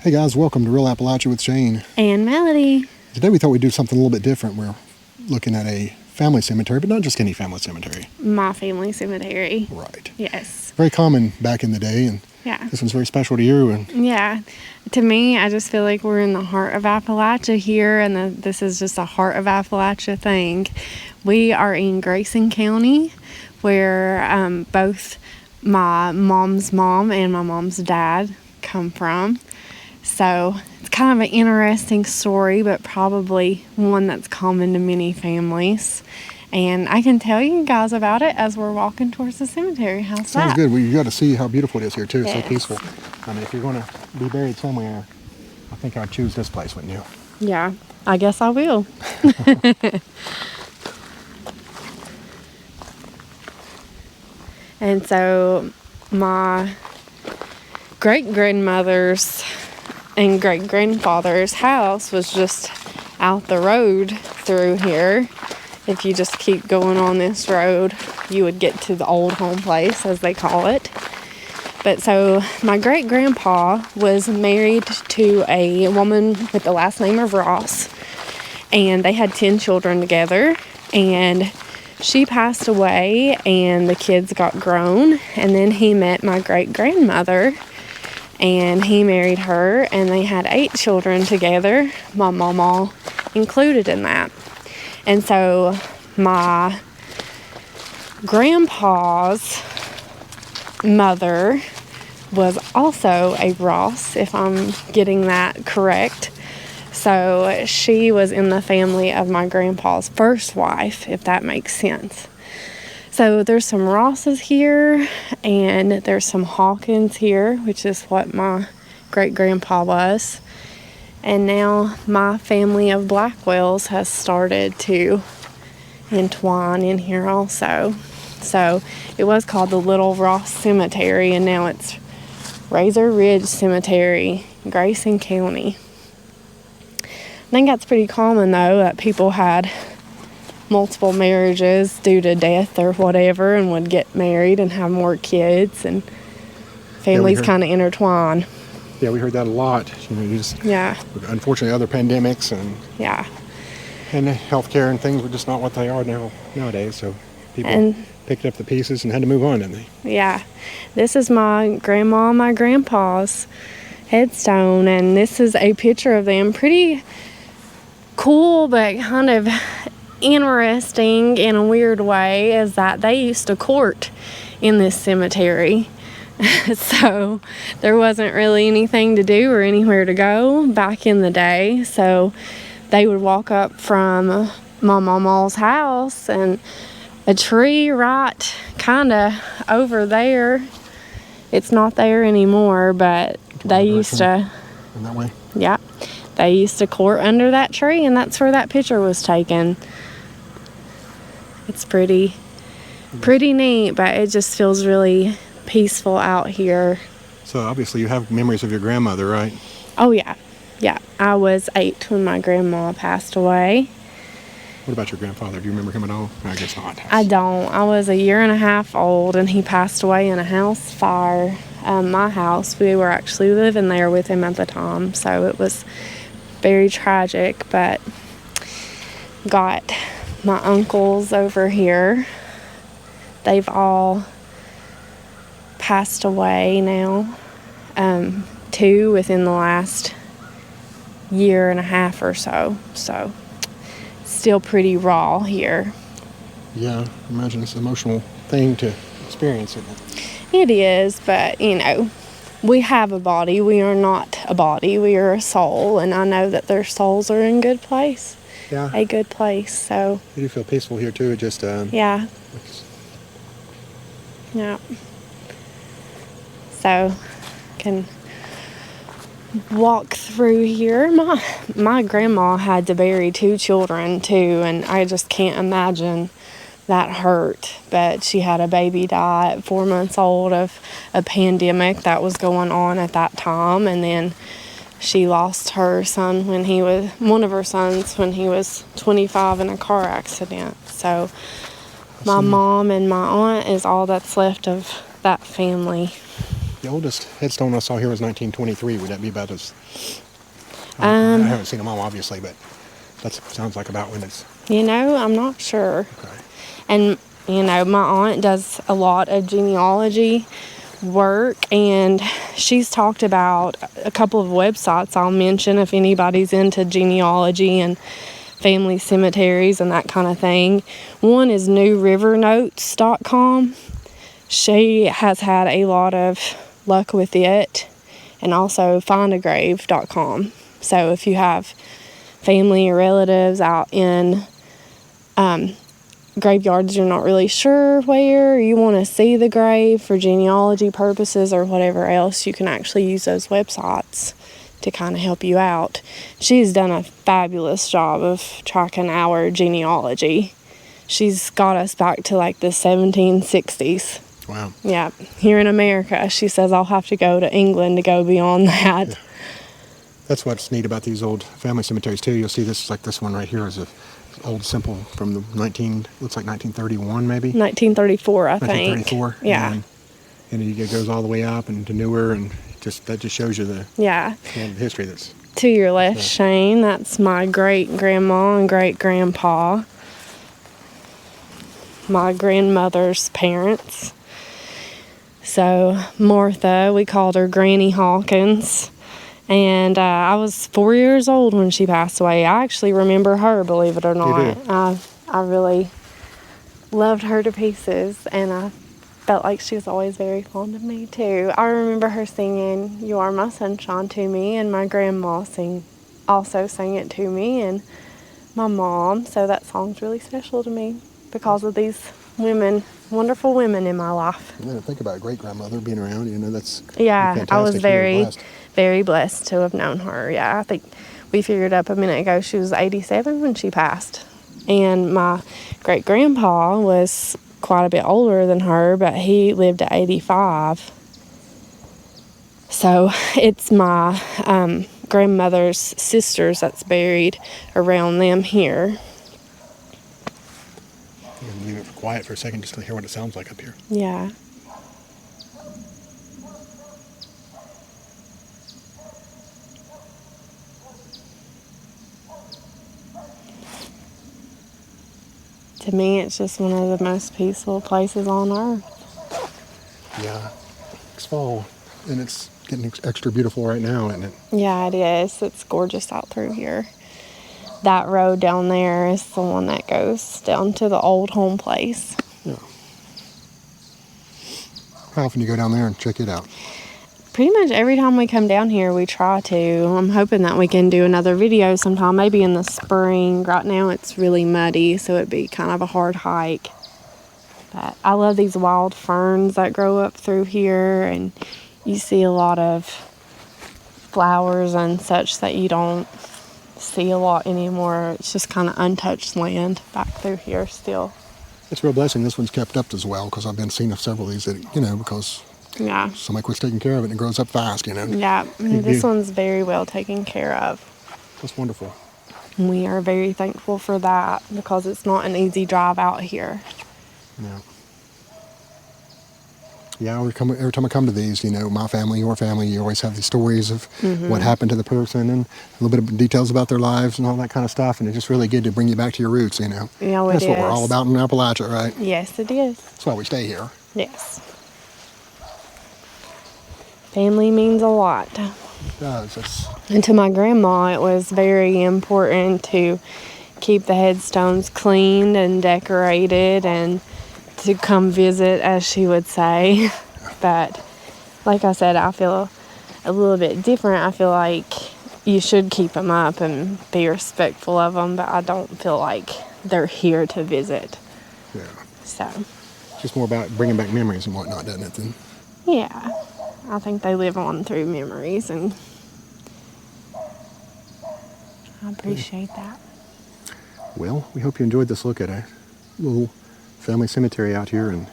Hey guys, welcome to Real Appalachia with Shane. And Melody. Today we thought we'd do something a little bit different. We're looking at a family cemetery, but not just any family cemetery. My family cemetery. Right. Yes. Very common back in the day, and Yeah. this one's very special to you. And Yeah. To me, I just feel like we're in the heart of Appalachia here, and this is just a heart of Appalachia thing. We are in Grayson County, where both my mom's mom and my mom's dad come from. So it's kind of an interesting story, but probably one that's common to many families. And I can tell you guys about it as we're walking towards the cemetery. How's sounds that? good. You got to see how beautiful it is here too. It's Yes. so peaceful. I mean, if you're going to be buried somewhere, I think I'd choose this place, wouldn't you? Yeah, I guess I will. And so my great-grandmother's and great-grandfather's house was just out the road through here. If you just keep going on this road, you would get to the old home place, as they call it. But so my great-grandpa was married to a woman with the last name of Ross, and they had 10 children together, and she passed away and the kids got grown, and then he met my great-grandmother and he married her, and they had 8 children together, my mama included in that. And so my grandpa's mother was also a Ross, if I'm getting that correct. So she was in the family of my grandpa's first wife, if that makes sense. So there's some Rosses here, and there's some Hawkins here, which is what my great-grandpa was. And now my family of Blackwells has started to entwine in here also. So it was called the Little Ross Cemetery, and now it's Razor Ridge Cemetery, Grayson County. I think that's pretty common, though, that people had multiple marriages due to death or whatever and would get married and have more kids, and families kind of intertwine. Yeah, we heard that a lot. Yeah. Unfortunately, other pandemics and healthcare and things were just not what they are nowadays. So people picked up the pieces and had to move on, didn't they? Yeah. This is my grandma and my grandpa's headstone, and this is a picture of them. Pretty cool, but kind of interesting in a weird way, is that they used to court in this cemetery. So there wasn't really anything to do or anywhere to go back in the day. So they would walk up from my mama's house, and a tree right kind of over there. It's not there anymore, but they used to. In that way? Yeah. They used to court under that tree, and that's where that picture was taken. It's pretty neat, but it just feels really peaceful out here. So obviously you have memories of your grandmother, right? Oh, yeah. Yeah. I was 8 when my grandma passed away. What about your grandfather? Do you remember him at all? I guess not. I don't. I was a year and a half old, and he passed away in a house fire. My house, we were actually living there with him at the time, so it was very tragic. But got my uncles over here. They've all passed away now. 2 within the last year and a half or so. So still pretty raw here. Yeah, I imagine it's an emotional thing to experience, isn't it? It is, but we have a body. We are not a body. We are a soul, and I know that their souls are in good place. Yeah. A good place. So You do feel peaceful here too. It just yeah. Yeah. So can walk through here. My grandma had to bury 2 children too, and I just can't imagine that hurt. But she had a baby die at 4 months old of a pandemic that was going on at that time, and then she lost her son one of her sons when he was 25 in a car accident. So my mom and my aunt is all that's left of that family. The oldest headstone I saw here was 1923. Would that be about as... I haven't seen them all, obviously, but that sounds like about when it's... I'm not sure. Okay. And, my aunt does a lot of genealogy work, and she's talked about a couple of websites I'll mention if anybody's into genealogy and family cemeteries and that kind of thing. One is newrivernotes.com. She has had a lot of luck with it, and also findagrave.com. So if you have family or relatives out in graveyards you're not really sure where, you want to see the grave for genealogy purposes or whatever else, you can actually use those websites to kind of help you out. She's done a fabulous job of tracking our genealogy. She's got us back to like the 1760s. Wow. Yeah, here in America. She says I'll have to go to England to go beyond that. Yeah. That's what's neat about these old family cemeteries too. You'll see this, like this one right here, is a old simple from the looks like 1931 maybe. 1934, I think. 1934. Yeah. And it goes all the way up and to newer, and that just shows you the history that's. To your left, Shane, that's my great grandma and great grandpa. My grandmother's parents. So Martha, we called her Granny Hawkins. And I was 4 years old when she passed away. I actually remember her, believe it or not. You do? I really loved her to pieces, and I felt like she was always very fond of me too. I remember her singing "You Are My Sunshine" to me, and my grandma also sang it to me, and my mom. So that song's really special to me because of these women, wonderful women in my life. Yeah, think about great grandmother being around. That's fantastic. I was very, blessed. very blessed to have known her. Yeah, I think we figured up a minute ago she was 87 when she passed, and my great grandpa was quite a bit older than her, but he lived to 85. So it's my grandmother's sisters that's buried around them here. I'm going to leave it quiet for a second just to hear what it sounds like up here. Yeah. To me, it's just one of the most peaceful places on earth. Yeah. It's fall, and it's getting extra beautiful right now, isn't it? Yeah, it is. It's gorgeous out through here. That road down there is the one that goes down to the old home place. Yeah. How often do you go down there and check it out? Pretty much every time we come down here, we try to. I'm hoping that we can do another video sometime, maybe in the spring. Right now, it's really muddy, so it'd be kind of a hard hike. But I love these wild ferns that grow up through here, and you see a lot of flowers and such that you don't see a lot anymore. It's just kind of untouched land back through here still. It's a real blessing this one's kept up as well, because I've been seeing several of these that, because somebody quits taking care of it and it grows up fast, Yeah, this one's very well taken care of. That's wonderful. We are very thankful for that, because it's not an easy drive out here. Yeah. Yeah, every time I come to these, my family, your family, you always have these stories of what happened to the person and a little bit of details about their lives and all that kind of stuff. And it's just really good to bring you back to your roots, Yeah, That's what we're all about in Appalachia, right? Yes, it is. That's why we stay here. Yes. Family means a lot. It does. And to my grandma, it was very important to keep the headstones cleaned and decorated and to come visit, as she would say. But like I said, I feel a little bit different. I feel like you should keep them up and be respectful of them, but I don't feel like they're here to visit. Yeah. So. It's just more about bringing back memories and whatnot, doesn't it? Then. Yeah. I think they live on through memories, and I appreciate that. Well, we hope you enjoyed this look at a little family cemetery out here. And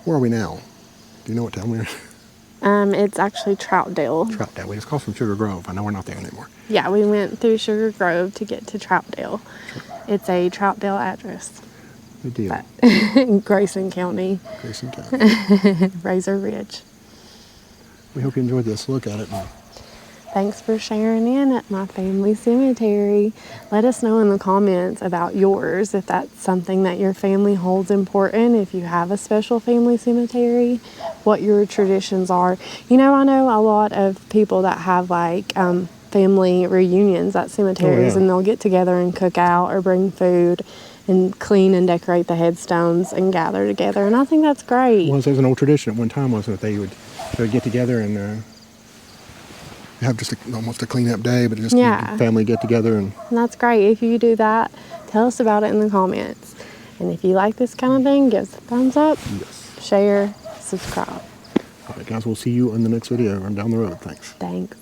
where are we now? Do you know what town we're in? It's actually Troutdale. Troutdale. We just called from Sugar Grove. I know we're not there anymore. Yeah, we went through Sugar Grove to get to Troutdale. It's a Troutdale address. Good deal. In Grayson County. Grayson County. Razor Ridge. we hope you enjoyed this look at it. Thanks for sharing in at my family cemetery. Let us know in the comments about yours, if that's something that your family holds important, if you have a special family cemetery, what your traditions are. You know, I know a lot of people that have like family reunions at cemeteries, yeah. and they'll get together and cook out or bring food and clean and decorate the headstones and gather together. And I think that's great. Well, there's an old tradition at one time, wasn't it? They would get together and have just almost a cleanup day, but just Yeah. family get together. And And that's great. If you do that, tell us about it in the comments. And if you like this kind of thing, give us a thumbs up, yes. share, subscribe. All right, guys, we'll see you in the next video or down the road. Thanks. Thanks.